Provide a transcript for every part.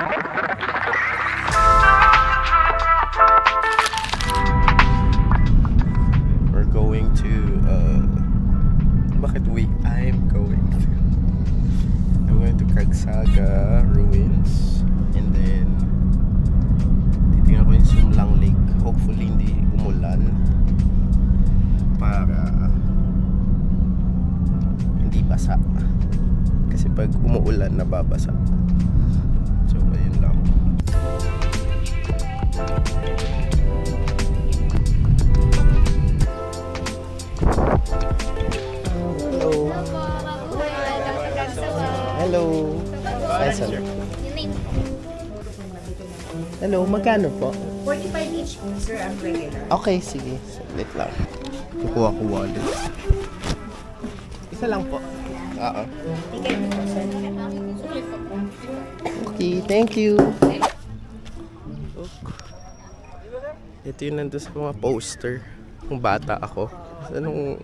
We're going to I'm going to Cagsaga ruins, and then titingnan ko yung Sumlang Lake. Hopefully hindi umulan para hindi basa, kasi pag umuulan nababasa. So ayun lang. Hello. Hello, magkano po? 45 each, sir, ang regular. Okay, sige. Saglit lang. Kukuha ko wallet. Isa lang po. Oo. Okay, thank you. Ito yung nandun sa mga poster. Kung bata ako. Anong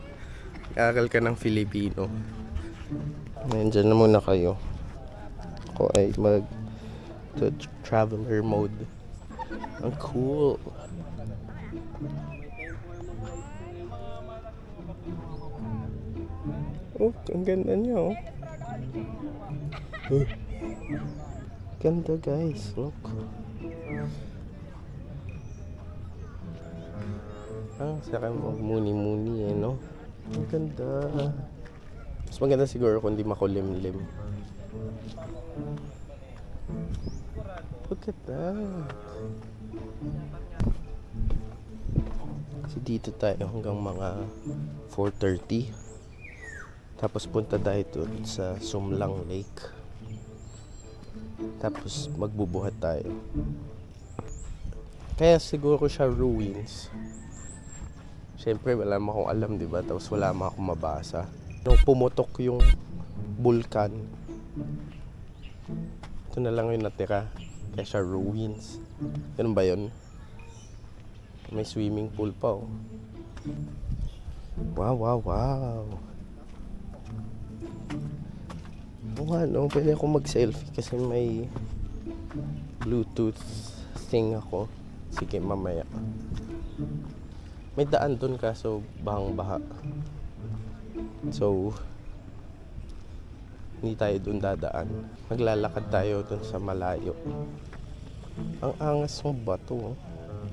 aral ka ng Filipino? Nandiyan na muna kayo. Ako ay traveler mode. Ang cool. Oh, ang ganda niya, oh. Ganda, guys. Look. Saka muni-muni, eh, no? Ang ganda. Mas maganda siguro kung di makulimlim. Look at that. Kasi dito tayo hanggang mga 4:30. Tapos punta tayo doon sa Sumlang Lake. Tapos magbubuhat tayo. Kaya siguro siya ruins. Siyempre wala mo akong alam, diba? Tapos wala mo akong mabasa. Nung pumutok yung bulkan, ito na lang yung natira. Kaya siya ruins. Ganun ba yun? May swimming pool pa, oh. Wow, wow, wow. Oo nga, no? Pwede ako mag-selfie kasi may Bluetooth thing ako. Sige, mamaya. May daan dun kaso bahang-baha. So, hindi tayo dun dadaan. Maglalakad tayo dun sa malayo. Ang angas ng bato, oh.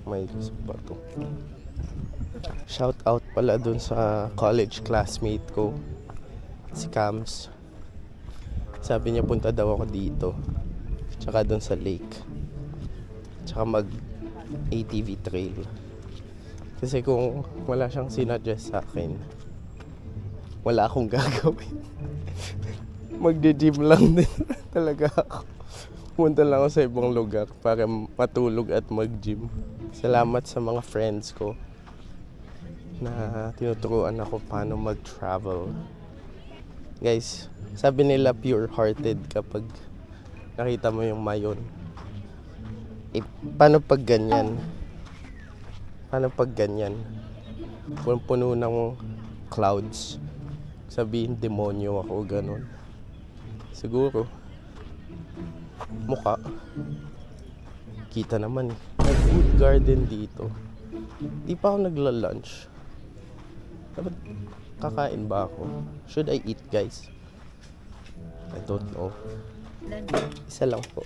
May bato. Shout out pala dun sa college classmate ko, si Cams. Sabi niya punta daw ako dito. Tsaka dun sa lake. Tsaka mag ATV trail. Kasi kung wala siyang sinadjust sa akin, wala akong gagawin. Magde-gym lang din talaga ako. Punta lang ako sa ibang lugar para matulog at mag-gym. Salamat sa mga friends ko na tinuturuan ako paano mag-travel. Guys, sabi nila pure-hearted kapag nakita mo yung mayon. Paano pag ganyan? Paano pag ganyan? Puno ng clouds. Sabihin demonyo ako, ganun. Siguro mukha kita naman, eh. May food garden dito. Di pa ako nagla-lunch. Dapat kakain ba ako? Should I eat, guys? I don't know. Isa lang po.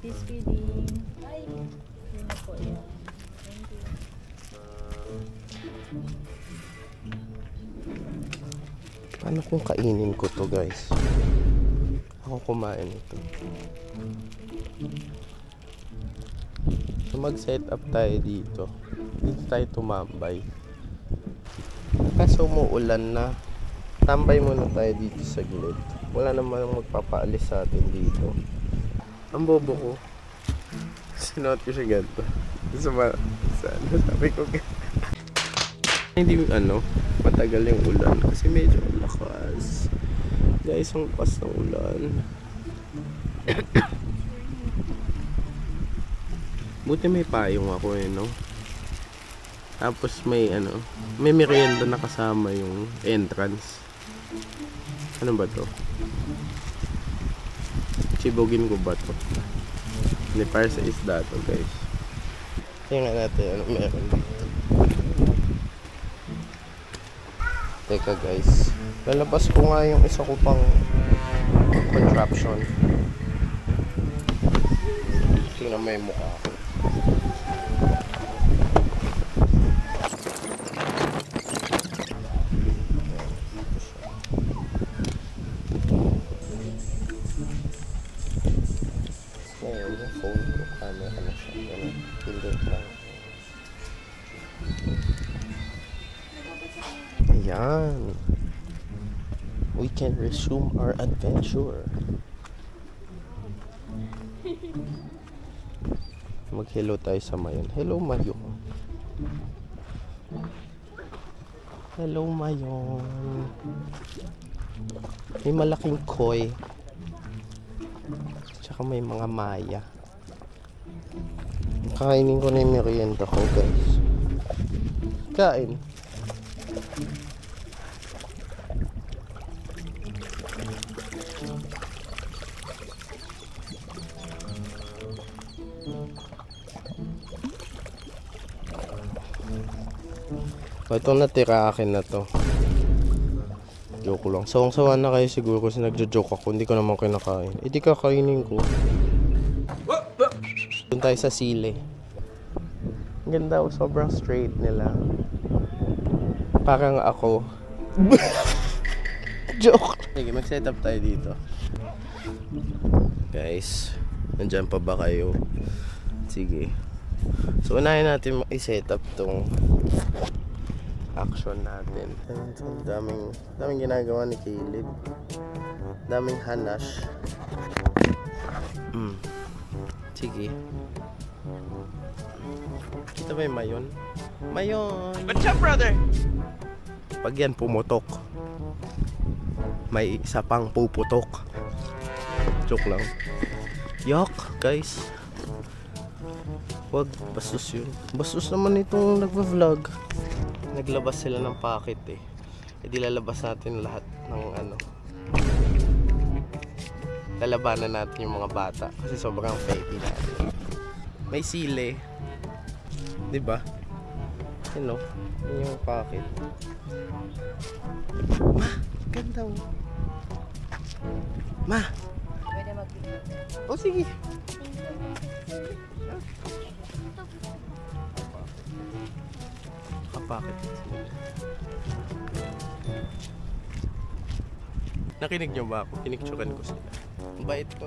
This feeding. Ay, yun na po yan. Thank you. Paano kung kainin ko to, guys? Ako kumain ito. So mag-set up tayo dito. Dito tayo tumambay. Kaso umuulan na. Tambay muna tayo dito sa gilid. Wala naman magpapaalis sa atin dito. Ang bobo ko. Sinuot ko siya ganito. Sabi ko hindi matagal yung ulan kasi medyo lakas. Guys, ang lakas ng ulan. Buti may payong ako, no? Tapos may may merienda na kasama yung entrance. Ano ba to? Chibugin ko ba to? Hindi, para sa isda to, guys. Tingnan natin ano meron dito. Teka, guys. Lalabas ko nga yung isa ko pang contraption. Tingnan mo yung mukha ko. Ngayon, yung phone ko, camera na siya. Ganun, pindot lang. Ayan. We can resume our adventure. Mag-hello tayo sa Mayon. Hello, Mayon. Hello, Mayon. May malaking koi. Tsaka may mga maya. Kainin ko na yung merienda ko, guys. Kain. Itong natira akin na to. Joke lang. Sawang-sawa na kayo siguro kasi nagjo-joke ako. Hindi ko naman kinakain. Hindi kakainin ko. Doon tayo sa sili. Ang ganda, sobrang straight nila. Parang ako. Joke. Sige, mag-set up tayo dito. Guys, nandyan pa ba kayo? Sige. So, unahin natin i-set up tong action natin. And daming ginagawa ni Caleb. Daming hanash. Sige. Kita ba yung Mayon? Mayon! What's up, brother? Pag yan pumutok, may isa pang puputok. Joke lang. Yuck, guys. Wag, bastos yun. Bastos naman itong nagva-vlog. Naglabas sila ng packet eh. E di lalabas natin lahat ng ano. Lalabanan natin yung mga bata kasi sobrang petty natin. May sili. 'Di ba? Hello. Yun yung packet. Ma, ganda mo. Ma. Pwede mag-picture. Oh, sige. Packet. Nakinig nyo ba ako? Pinicturean ko sila. Ang bait ko.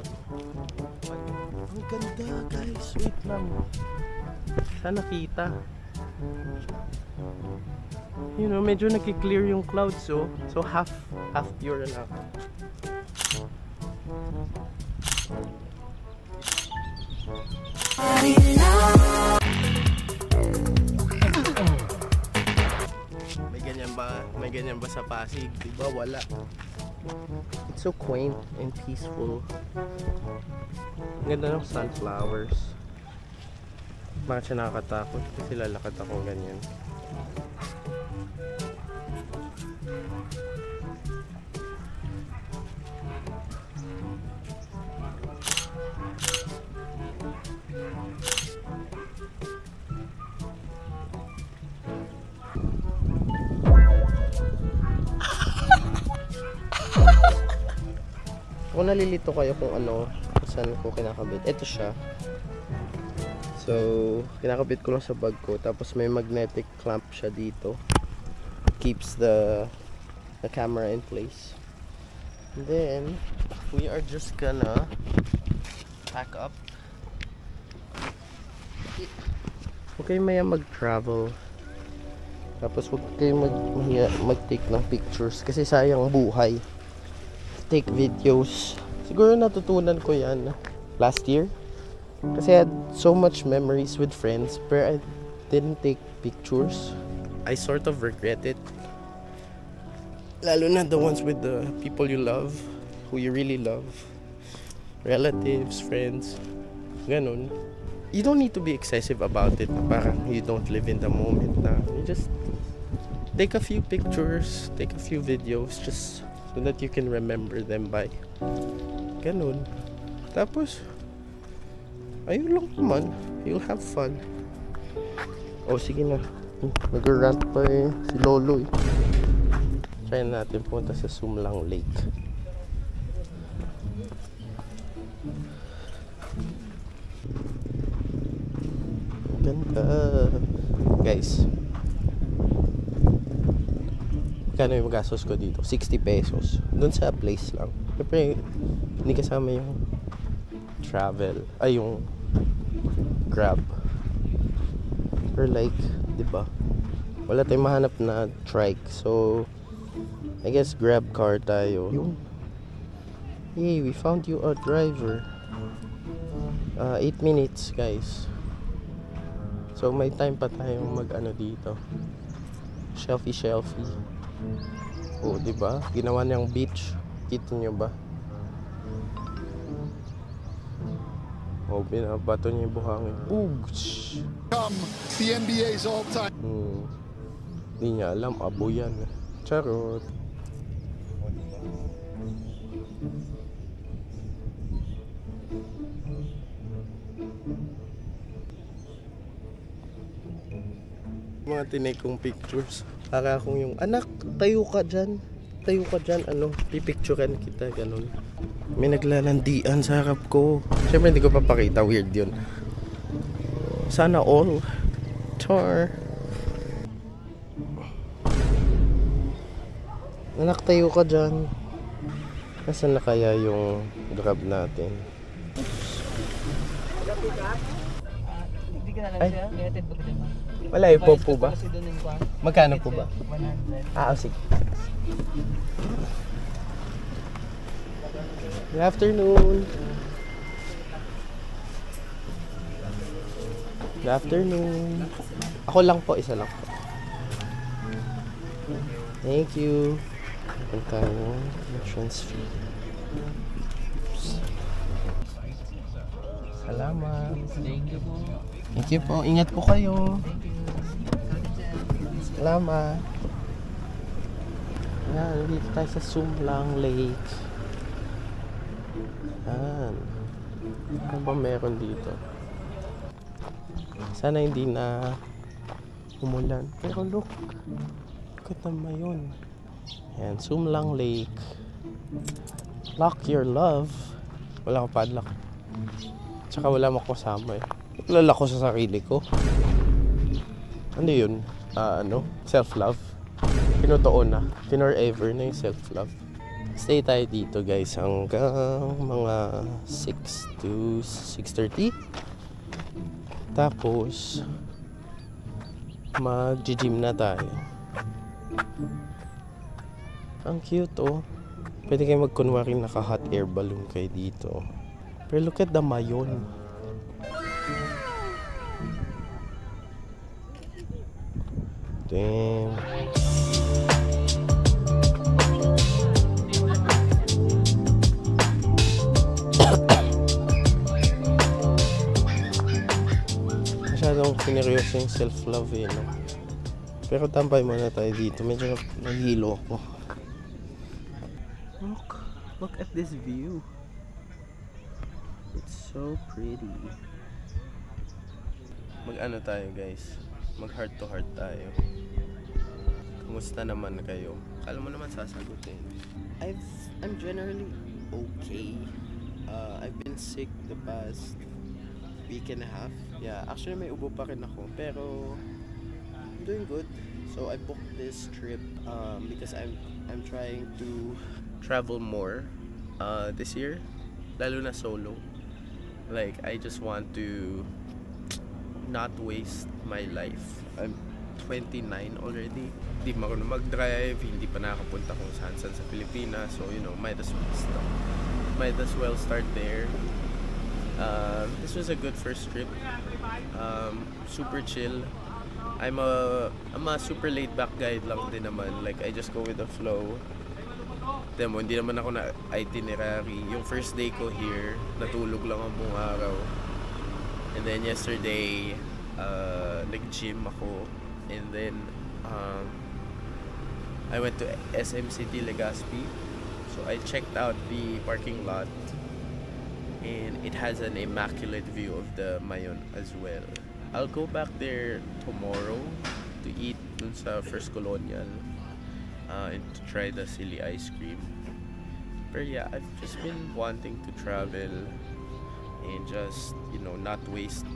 Ang ganda, guys. Wait lang. Sana kita. You know, medyo nagki-clear yung clouds, so half pure na. May ganyan ba sa Pasig? Diba? Wala. It's so quaint and peaceful. Ang ganda ng sunflowers. Bakit siya nakakatakot? Kasi lalakad ako ganyan. Kung nalilito kayo kung ano, saan ko kinakabit. Ito siya. So, kinakabit ko lang sa bag ko. Tapos may magnetic clamp siya dito. Keeps the camera in place. And then, we are just gonna pack up. Huwag kayo maya mag-travel. Tapos huwag kayo mag-take ng pictures. Kasi sayang buhay. Take videos. Siguro natutunan ko yan last year. Kasi I had so much memories with friends but I didn't take pictures. I sort of regret it. Lalo na the ones with the people you love, who you really love. Relatives, friends, ganun. You don't need to be excessive about it. Parang you don't live in the moment na. You just take a few pictures, take a few videos, just so that you can remember them by. Ganun. Tapos, ayun lang naman. You'll have fun. Oh, sige na. Nag-rant pa si Lolo eh. Try natin punta sa Sumlang Lake. Ganda. Guys, kano yung magastos ko dito? 60 pesos. Doon sa place lang. Siyempre, hindi kasama yung travel. Ay, yung Grab. Or like, diba? Wala tayong mahanap na trike. So, I guess Grab car tayo. Yung, hey, we found you a driver. 8 minutes, guys. So, may time pa tayong mag-ano dito. Selfie. Oh, diba? Ginawa niyang beach. Kita niyo ba? Oh, binabato niya yung buhangin. Boogs! The NBA's all-time. Hindi niya alam, abo yan. Charot. Mga tinay kong pictures. Para akong yung, anak, tayo ka dyan. Tayo ka dyan, ano, pipicturean kita, ganun. May naglalandian sa harap ko. Siyempre hindi ko papakita, weird yun. Sana all. Char. Anak, tayo ka dyan. Nasaan na kaya yung Grab natin? Hindi ka na lang Ay. siya, ihatid ba ka dyan? Wala yung po ba? Kasi doon yung kwan. Magkano po ba? 100. Sige. Good afternoon. Good afternoon. Ako lang po, isa lang po. Thank you. Punta yung entrance fee. Salamat. Thank you po. Thank you po. Ingat po kayo. Salamat. Yan, dito tayo sa Sumlang Lake. Yan. Ano ba meron dito? Sana hindi na umulan. Pero look. Look naman yun. Yan, Sumlang Lake. Lock your love. Wala ko padlock. Tsaka wala mo kasama eh. Lala ko sa sarili ko. Ano yun? Self-love. Pinutoon na. Forever na yung self-love. Stay tayo dito guys hanggang mga 6 to 6:30. Tapos mag-gym na tayo. Ang cute oh. Pwede kayo magkunwari naka-hot air balloon kayo dito. Pero look at the mayon. Damn. Masyadong sineryoso yung self-love eh, no? Pero tambay muna tayo dito. Medyo nahihilo ako. Look at this view. It's so pretty. Mag-ano tayo guys? Mag heart to heart tayo. Kumusta naman kayo? Kala mo naman sasagutin. I'm generally okay. I've been sick the past week and a half. Yeah, actually may ubo pa rin ako. Pero I'm doing good. So I booked this trip because I'm trying to travel more this year. Lalo na solo. Like I just want to not waste my life. I'm 29 already. Hindi marunong mag-drive, hindi pa nakapunta kung saan sa Pilipinas. So, you know, might as well start there. This was a good first trip. Super chill. I'm a super laid back guy lang din naman. Like I just go with the flow. Then hindi naman ako na itinerary. Yung first day ko here, natulog lang ang buong araw. And then yesterday, nag-gym ako. And then, I went to SM City, Legazpi. So I checked out the parking lot, and it has an immaculate view of the Mayon as well. I'll go back there tomorrow to eat dun sa First Colonial and to try the silly ice cream. But yeah, I've just been wanting to travel and just, you know, not waste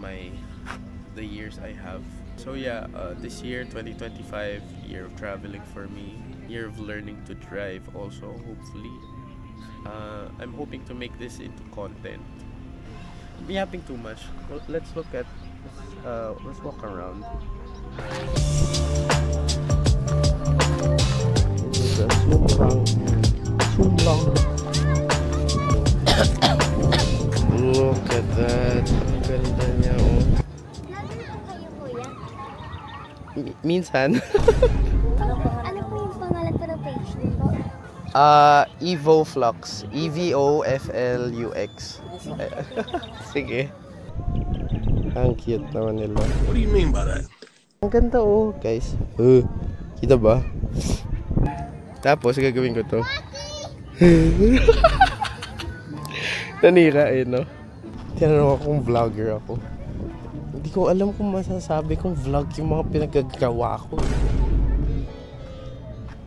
the years I have. So yeah, this year, 2025, year of traveling for me, year of learning to drive also, hopefully. I'm hoping to make this into content. I'm yapping too much. Well, let's walk around. This is a Sumlang. Look at that. Ang ganda niya, oh. Kayo, kuya? Minsan. Ano po yung pangalan po ng page nito? Evo Flux. EVOFLUX. Sige. Ang cute naman nila. What do you mean by that? Ang ganda, oh, guys. Kita ba? Tapos, gagawin ko to. Nanira eh, no? Tinanong akong vlogger ako. Hindi ko alam kung masasabi kong vlog yung mga pinagagawa ko.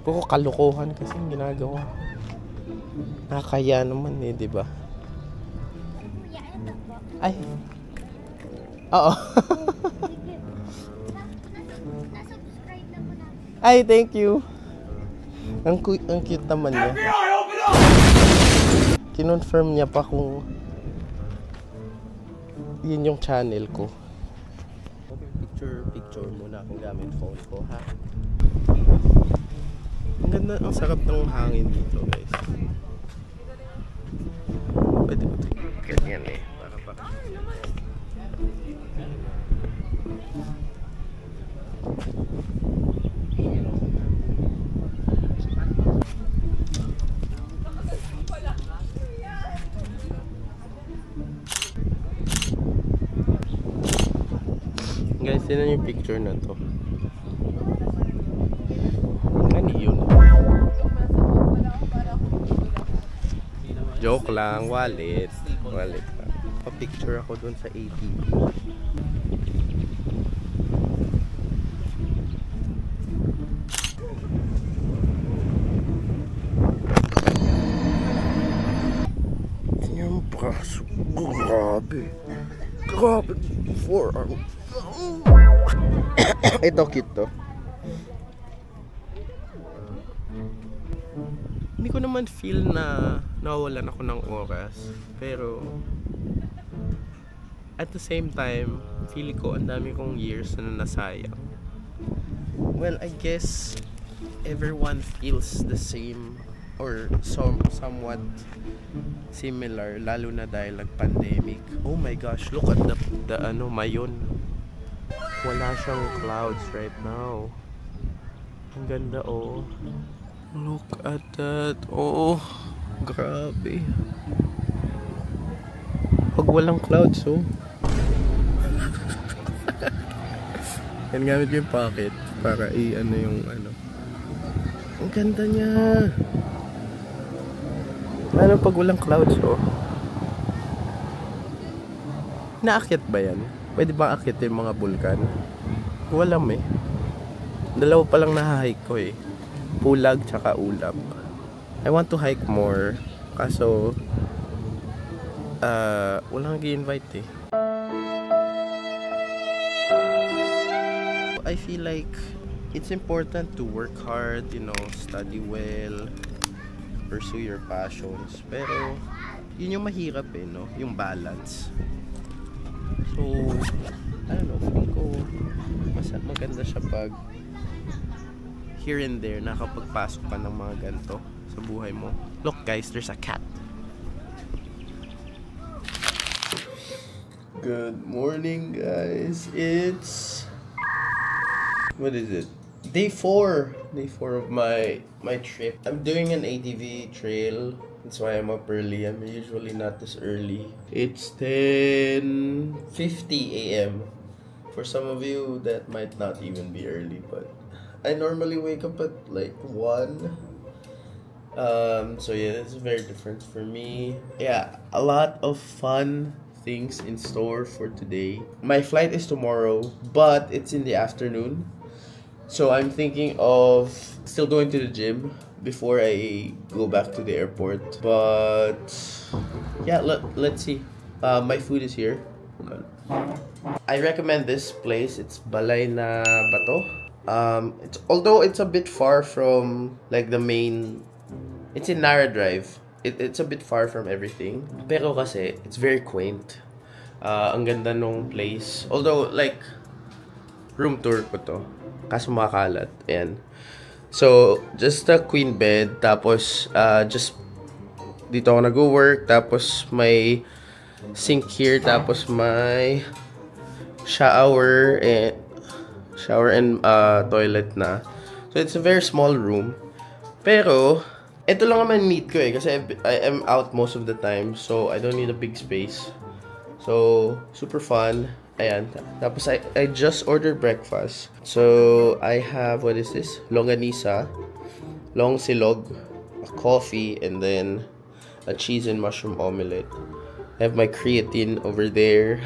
Puro kalokohan kasi yung ginagawa ko. Nakakaya naman eh, di ba? Kuya, ano po? Ay. Oo. Nasubscribe na po namin. Ay, thank you. Ang cute naman niya. Kinonfirm niya pa kung yun yung channel ko. Picture muna akong gamit phone ko, ha? Ang ganda, ang sarap ng hangin dito, guys. Pwede ko ito ganyan eh. Para pa. Guys, tinan yung picture na to. Ano yun? Joke lang, wallet. Wallet lang. Pa-picture ako dun sa ATV. Yung braso. Grabe. Grabe. Forearm. Ito cute to. Hindi ko naman feel na nawawalan ako ng oras, pero at the same time, feel ko ang dami kong years na nasayang. Well, I guess everyone feels the same or somewhat similar, lalo na dahil nag-pandemic. Oh my gosh, look at the Mayon. Wala siyang clouds right now. Ang ganda, oh. Look at that. Oh, grabe. Pag walang clouds, oh. Yan, gamit ko yung pocket para i-ano yung ano. Ang ganda niya. Ano pag walang clouds, oh. Naakyat ba yan? Pwede ba akyatin mga bulkan? Walam eh. Dalawa pa lang na-hike ko eh. Pulag tsaka Ulap. I want to hike more. Kaso, walang nag-i-invite eh. I feel like it's important to work hard, you know, study well, pursue your passions. Pero, yun yung mahirap eh, no? Yung balance. So, I don't know, feel ko maganda siya pag here and there nakapagpasok ka ng mga ganito sa buhay mo. Look guys, there's a cat. Good morning guys. It's what is it? Day 4 of my trip. I'm doing an ATV trail. That's why I'm up early. I'm usually not this early. It's 10:50 a.m. For some of you, that might not even be early, but I normally wake up at like 1. So yeah, it's very different for me. Yeah, a lot of fun things in store for today. My flight is tomorrow, but it's in the afternoon. So I'm thinking of still going to the gym before I go back to the airport. But yeah, let's see. My food is here. I recommend this place. It's Balay na Bato. Although it's a bit far from like the main. It's in Nara Drive. It's a bit far from everything. Pero kasi, it's very quaint. Ang ganda nung place. Although, like, room tour ko to. Kaso makalat. Ayan. So, just a queen bed. Tapos, just dito ako nag-work. Tapos, may sink here. Tapos, may shower and toilet na. So, it's a very small room. Pero, ito lang naman need ko kasi I am out most of the time, so I don't need a big space. So, super fun. Ayan. Tapos I just ordered breakfast. So, I have, what is this? Longanisa, long silog, a coffee, and then a cheese and mushroom omelette. I have my creatine over there.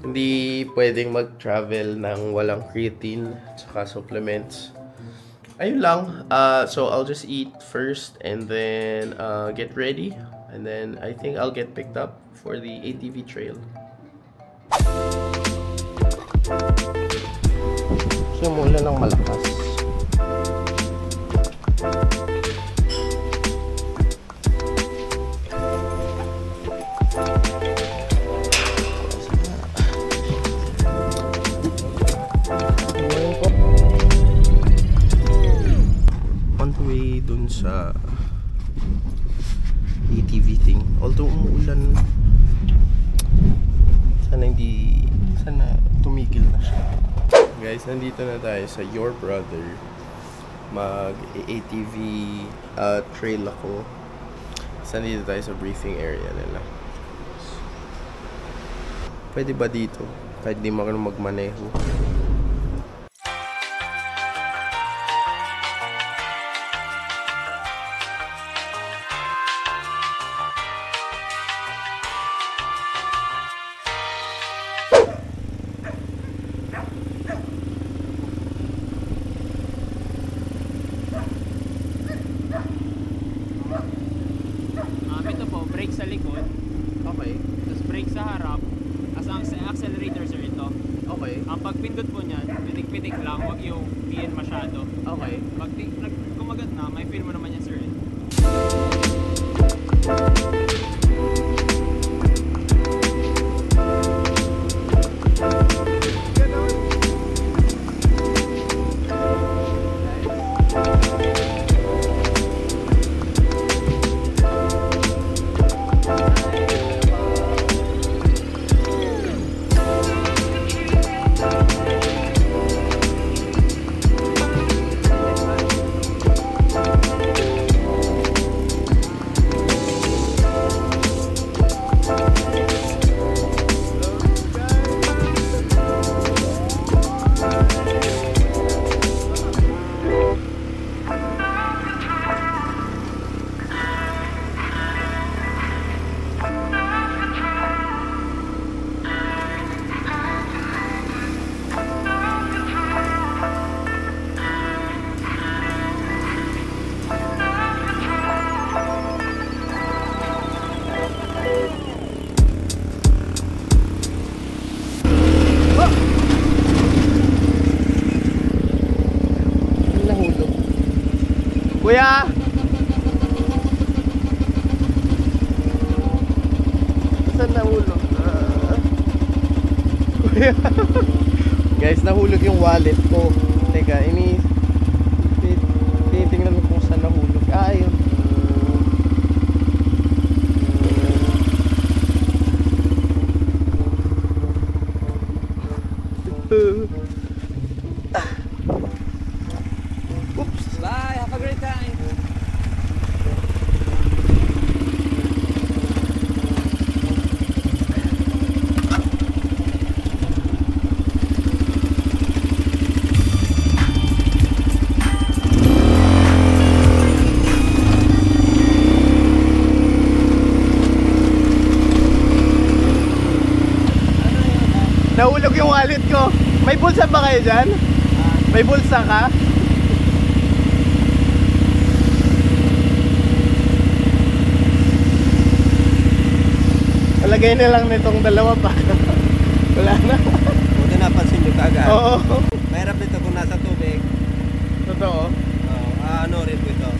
Hindi pwedeng mag-travel nang walang creatine at supplements. Ayun lang. So I'll just eat first and then get ready. And then I think I'll get picked up for the ATV trail. So umulan ng malakas. Dun sa ATV thing. Although umuulan, sana tumigil na siya. Guys, nandito na tayo sa Your Brother. Mag-ATV trail ako. Nandito tayo sa briefing area nila. Pwede ba dito? Kahit di mo magmaneho. Ito po, brake sa likod. Okay. Tapos brake sa harap. As ang accelerator sir ito. Okay. Ang pagpindot po niyan, pitik-pitik lang, huwag yung piin masyado. Okay. Pag kumagat na, may feel mo naman yan sir. Kuya! Saan nahulog? Kuya! Guys, nahulog yung wallet ko. Teka, titingnan ko kung saan nahulog. Ayun. Oops! Bye! Have a great time! nahulog yung wallet ko. May bulsa ba kayo dyan? May bulsa ka? Palagay na lang nitong dalawa pa. Wala na. Buti napansin nyo kaagad. Oo. Mahirap nito kung nasa tubig. Totoo. Ano rin po ito.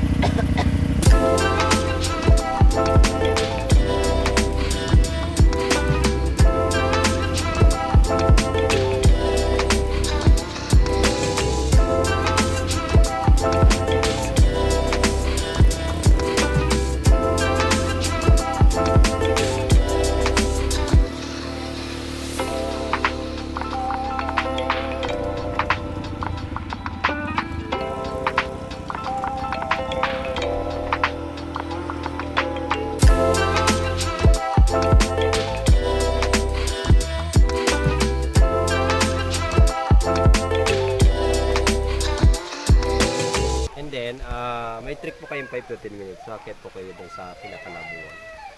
May trick po kayong 5 to 10 minutes. So, akit po kayo doon sa pinakalabuan.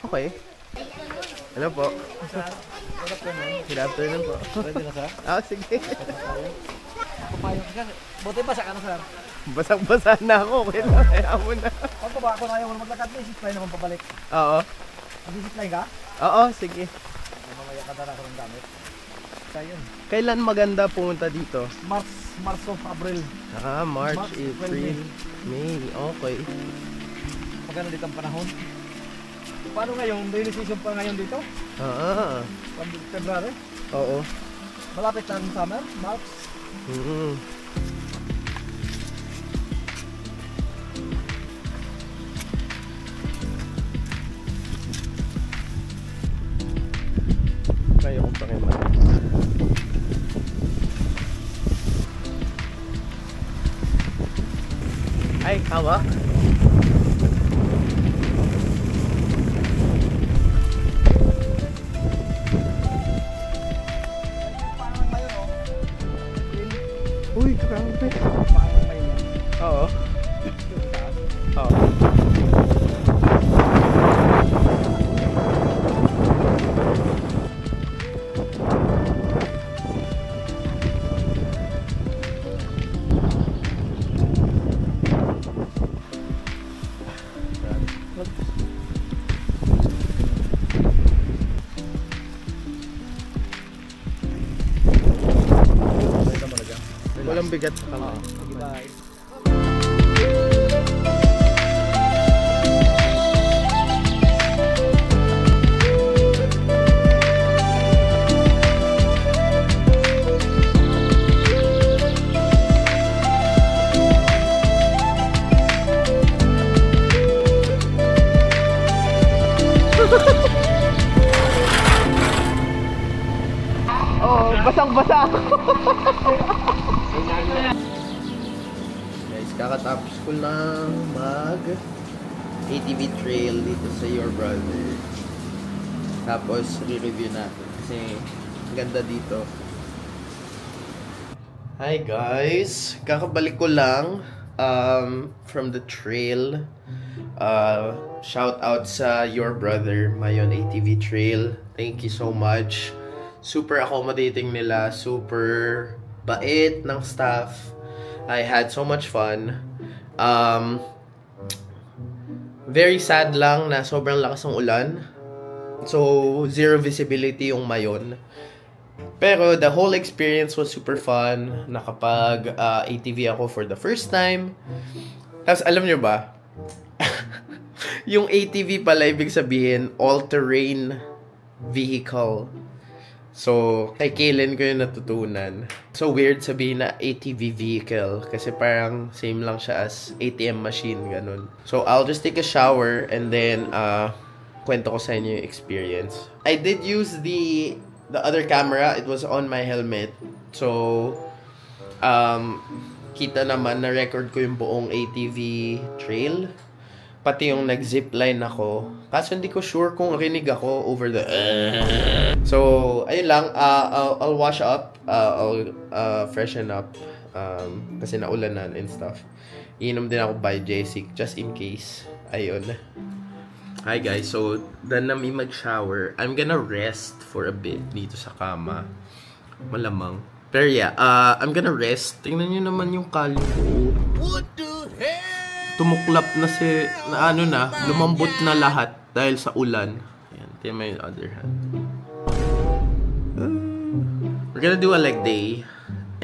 Okay. Hello po. Good afternoon po. Pwede na, sir? Sige. Pumayong ka. Buti basa ka na, sir. Basang-basa na ako. Okay lang. Kaya mo na. Ako ba? Kung ayaw mo maglakad, may zipline naman pabalik. Oo. Mag-zipline ka? Oo, sige. Mamaya ka na ako ng gamit. Kaya yun. Kailan maganda pumunta dito? March of April. March, March, April, May. Okay. Maganda dito ang panahon. Paano ngayon? Rainy season pa ngayon dito? February? Oo. Malapit na ang summer? March? Kaya kong pakiman. Ay, hawak. Uy, grabe. Oo. Oo. Walang bigat sa kamay. Bye. Oh, basang-basa ako. Guys, kakatapos ko lang mag ATV trail dito sa Your Brother. Tapos re-review natin kasi ganda dito. Hi guys, kakabalik ko lang from the trail. Shout out sa Your Brother Mayon ATV Trail. Thank you so much. Super accommodating nila, super bait ng staff. I had so much fun. Very sad lang na sobrang lakas ng ulan. So, zero visibility yung Mayon. Pero the whole experience was super fun. Nakapag ATV ako for the first time. Tapos alam nyo ba? Yung ATV pala ibig sabihin all-terrain vehicle. So, kay Kaylen ko yung natutunan. So, weird sabihin na ATV vehicle kasi parang same lang siya as ATM machine, ganun. So, I'll just take a shower and then kwento ko sa inyo yung experience. I did use the other camera. It was on my helmet. So, kita naman na record ko yung buong ATV trail. Pati yung nag-zipline ako. Kaso hindi ko sure kung rinig ako over the... So, ayun lang. I'll wash up. I'll freshen up. Kasi naulanan and stuff. Iinom din ako by JC just in case. Ayun. Hi guys. So, done na may mag-shower. I'm gonna rest for a bit dito sa kama. Malamang. Pero yeah, I'm gonna rest. Tingnan nyo naman yung kalyo ko. What the hell? Tumuklap na lumambot na lahat dahil sa ulan. Ayan, tingnan mo yung other hand. We're gonna do a leg day.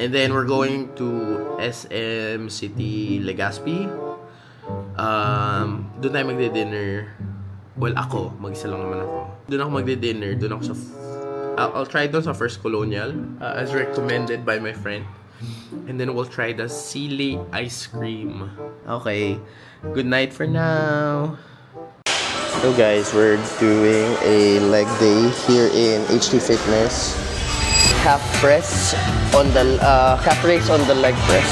And then we're going to SM City Legazpi. Doon tayo magdi-dinner. Well, ako. Mag-isa lang naman ako. Doon ako magdi-dinner. Doon ako sa... I'll try doon sa First Colonial. As recommended by my friend. And then we'll try the Sili ice cream. Okay. Good night for now. So guys, we're doing a leg day here in HT Fitness. Calf press on the calf raise on the leg press.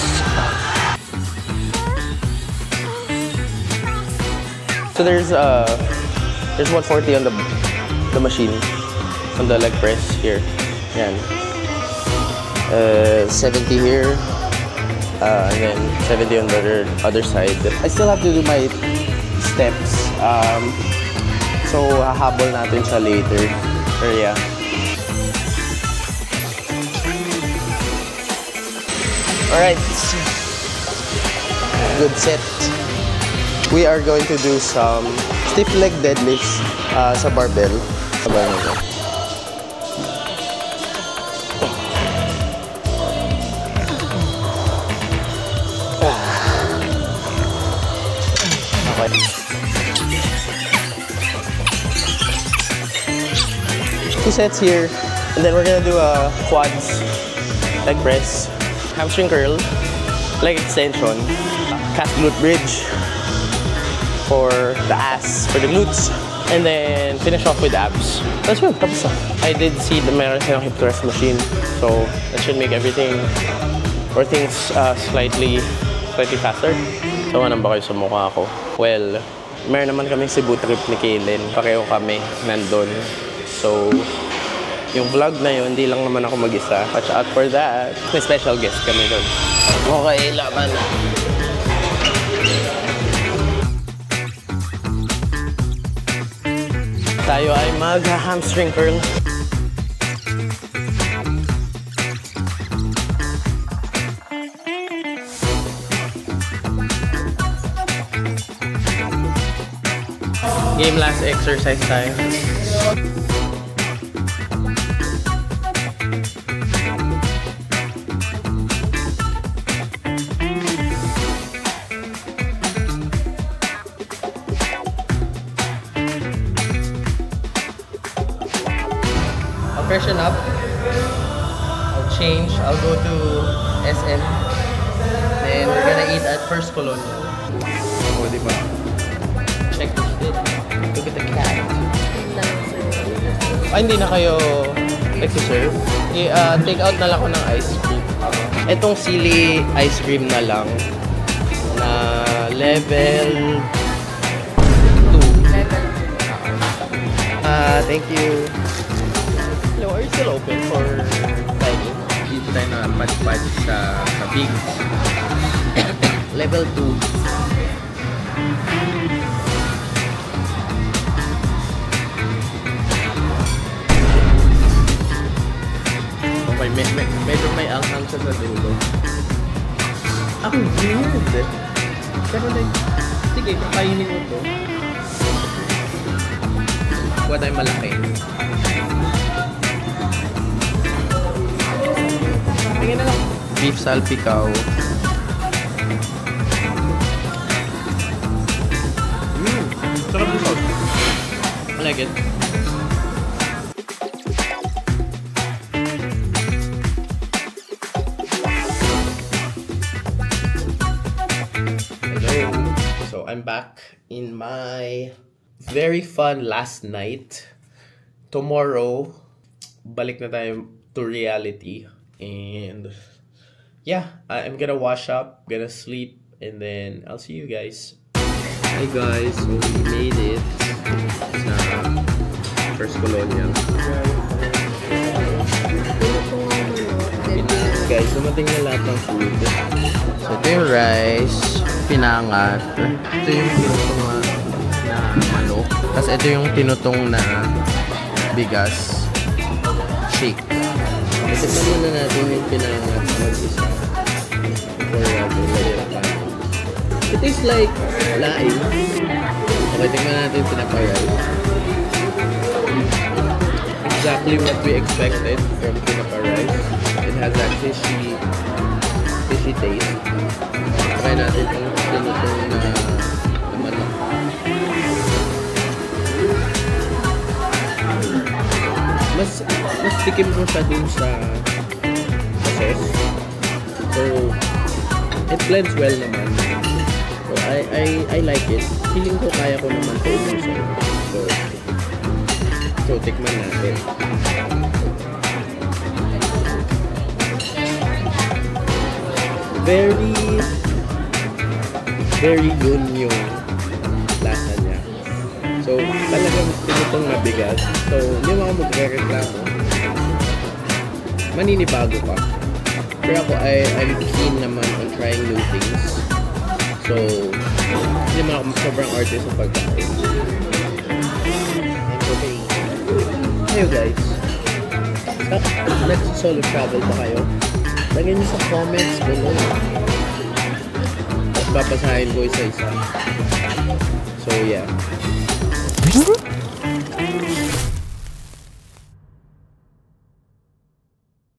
So there's 140 on the machine on the leg press here. Yan. 70 here. And then 70 on the other side. I still have to do my steps. So hahabol natin siya later. Pero yeah. Alright, good set. We are going to do some stiff leg deadlifts sa barbell. Okay. 2 sets here, and then we're gonna do a quads leg press. Hamstring curl, leg extension, calf glute bridge for the ass, for the glutes, and then finish off with abs. That's yun, tapos na. I did see the meron silang hip thrust machine, so that should make everything or things slightly faster. So anong ba kayo sa mukha ko? Well, meron naman kaming Cebu trip ni Kaylin. Pareho kami nandun. So yung vlog na yun, hindi lang naman ako mag-isa. Watch out for that. May special guest kami doon. Okay, laban na. Tayo ay mag-hamstring curl. Game last exercise tayo. Freshen up. I'll change. I'll go to SM. Then we're gonna eat at First Colonial. Oh, diba? Check this shit. Look at the cat. Hindi na kayo nag-serve. Take out na lang ako ng ice cream. Etong Sili ice cream na lang. Na level 2. Thank you. Hello, are you still open for dining? Dito tayo na patch-patch sa big level 2. Okay, medyo may anghang siya sa dulo. Ang weird! Pero like, sige, kakainin mo to. Kuha tayo malaki. Tingin na lang. Beef salpicao. Sarap yung sauce. I like it. Hello. So I'm back in my very fun last night. Tomorrow, balik na tayo to reality. And yeah, I'm gonna wash up, gonna sleep, and then I'll see you guys. Hi guys, so we made it sa First Colonial. Guys, dumating na lahat ng food. So ito yung rice, pinangat. Ito yung tinutong na manok. Tapos ito yung tinutong na bigas. Shake. Tikman muna natin yung pinangat mag-isa. Before natin lagyan ng kanin. It tastes like laing. Okay, tingnan natin yung pinaparice. Exactly what we expected from pinapa rice. It has that fishy taste. Try natin itong pinutong na manok. Mas tikim ko siya dun sa sauce. So it blends well naman. So I like it. Feeling ko kaya ko naman ito ubusin. So tikman natin. Very yun yung lasa niya. So talagang pinutong mabigat. So hindi mo ako magre-reklamo. Maninibago pa. Pero ako I'm keen naman on trying new things. So hindi mo ako sobrang artist sa pagkain. Okay. Kayo guys, nag-solo travel ba kayo? Lagyan nyo sa comments below. Tapos babasahin ko isa-isa. So yeah.